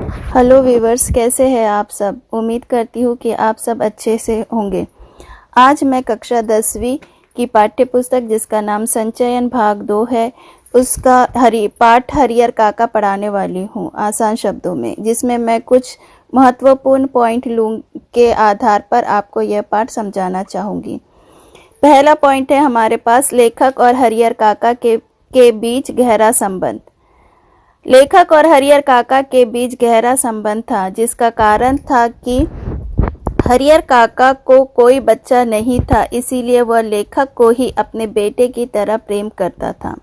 Hello viewers, कैसे हैं आप सब। उम्मीद करती हूँ कि आप सब अच्छे से होंगे। आज मैं कक्षा 10वीं की पाठ्य पुस्तक जिसका नाम संचयन भाग 2 है, उसका पाठ हरियर काका पढ़ाने वाली हूँ आसान शब्दों में, जिसमें मैं कुछ महत्वपूर्ण पॉइंट लूँ के आधार पर आपको यह पाठ समझाना चाहूँगी। पहला पॉइंट है हमारे पास लेखक और हरियर काका के बीच गहरा संबंध। लेखक और हरियर काका के बीच गहरा संबंध था, जिसका कारण था कि हरियर काका को कोई बच्चा नहीं था, इसीलिए वह लेखक को ही अपने बेटे की तरह प्रेम करता था।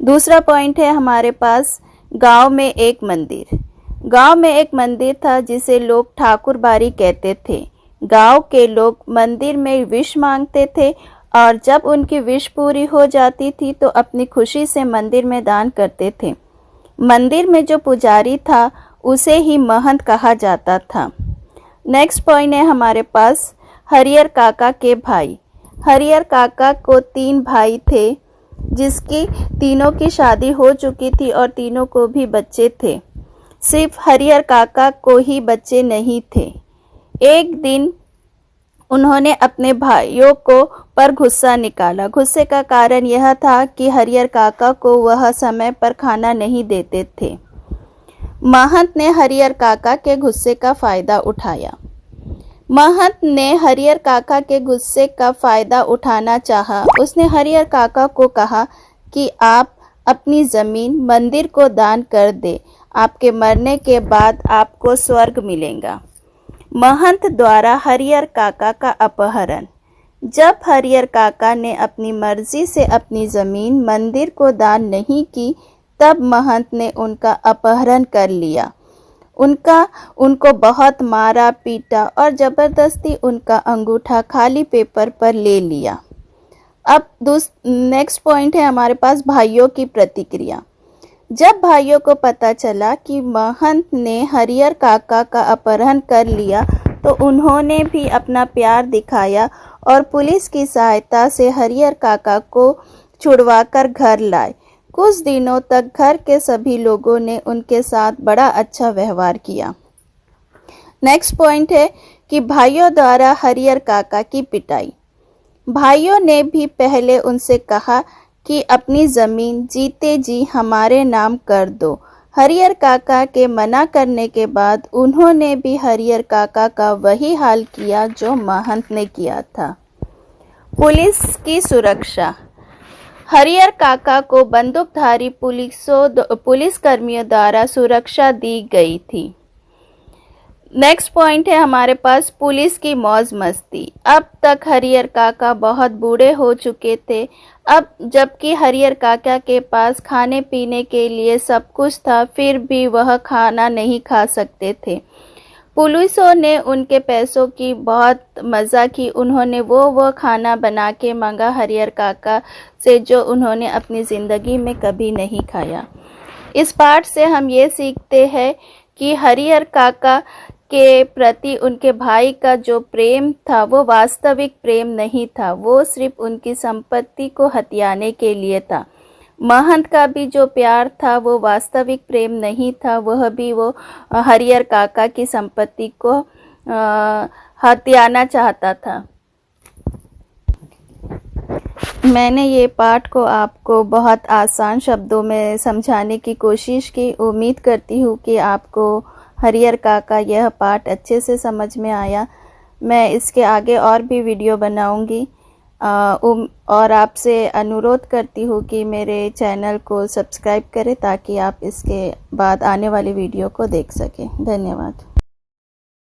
दूसरा पॉइंट है हमारे पास गांव में एक मंदिर। गांव में एक मंदिर था जिसे लोग ठाकुर बाड़ी कहते थे। गांव के लोग मंदिर में विश मांगते थे और जब उनकी विश पूरी हो जाती थी तो अपनी खुशी से मंदिर में दान करते थे। मंदिर में जो पुजारी था उसे ही महंत कहा जाता था। नेक्स्ट पॉइंट है हमारे पास हरियर काका के भाई। हरियर काका को 3 भाई थे, जिसकी तीनों की शादी हो चुकी थी और तीनों को भी बच्चे थे। सिर्फ हरियर काका को ही बच्चे नहीं थे। एक दिन उन्होंने अपने भाइयों को पर गुस्सा निकाला। गुस्से का कारण यह था कि हरियर काका को वह समय पर खाना नहीं देते थे। महंत ने हरियर काका के गुस्से का फायदा उठाया। महंत ने हरियर काका के गुस्से का फायदा उठाना चाहा। उसने हरियर काका को कहा कि आप अपनी जमीन मंदिर को दान कर दे, आपके मरने के बाद आपको स्वर्ग मिलेगा। महंत द्वारा हरियर काका का अपहरण। जब हरियर काका ने अपनी मर्जी से अपनी जमीन मंदिर को दान नहीं की, तब महंत ने उनका अपहरण कर लिया। उनको बहुत मारा पीटा और जबरदस्ती उनका अंगूठा खाली पेपर पर ले लिया। अब नेक्स्ट पॉइंट है हमारे पास भाइयों की प्रतिक्रिया। जब भाइयों को पता चला कि महंत ने हरियर काका का अपहरण कर लिया तो उन्होंने भी अपना प्यार दिखाया और पुलिस की सहायता से हरियर काका को छुड़वाकर घर लाए। कुछ दिनों तक घर के सभी लोगों ने उनके साथ बड़ा अच्छा व्यवहार किया। नेक्स्ट पॉइंट है कि भाइयों द्वारा हरियर काका की पिटाई। भाइयों ने भी पहले उनसे कहा कि अपनी जमीन जीते जी हमारे नाम कर दो। हरियर काका के मना करने के बाद उन्होंने भी हरियर काका का वही हाल किया जो महंत ने किया था। पुलिस की सुरक्षा। हरियर काका को बंदूकधारी पुलिसकर्मियों द्वारा सुरक्षा दी गई थी। नेक्स्ट पॉइंट है हमारे पास पुलिस की मौज मस्ती। अब तक हरियर काका बहुत बूढ़े हो चुके थे। अब जबकि हरियर काका के पास खाने पीने के लिए सब कुछ था, फिर भी वह खाना नहीं खा सकते थे। पुलिसों ने उनके पैसों की बहुत मज़ा की। उन्होंने वो खाना बना के मांगा हरियर काका से जो उन्होंने अपनी ज़िंदगी में कभी नहीं खाया। इस पाठ से हम ये सीखते हैं कि हरियर काका के प्रति उनके भाई का जो प्रेम था वो वास्तविक प्रेम नहीं था, वो सिर्फ उनकी संपत्ति को हथियाने के लिए था। महंत का भी जो प्यार था वो वास्तविक प्रेम नहीं था, वह भी वो हरियर काका की संपत्ति को हथियाना चाहता था। मैंने ये पाठ को आपको बहुत आसान शब्दों में समझाने की कोशिश की। उम्मीद करती हूँ कि आपको हरियर काका यह पाठ अच्छे से समझ में आया। मैं इसके आगे और भी वीडियो बनाऊंगी और आपसे अनुरोध करती हूँ कि मेरे चैनल को सब्सक्राइब करें ताकि आप इसके बाद आने वाली वीडियो को देख सकें। धन्यवाद।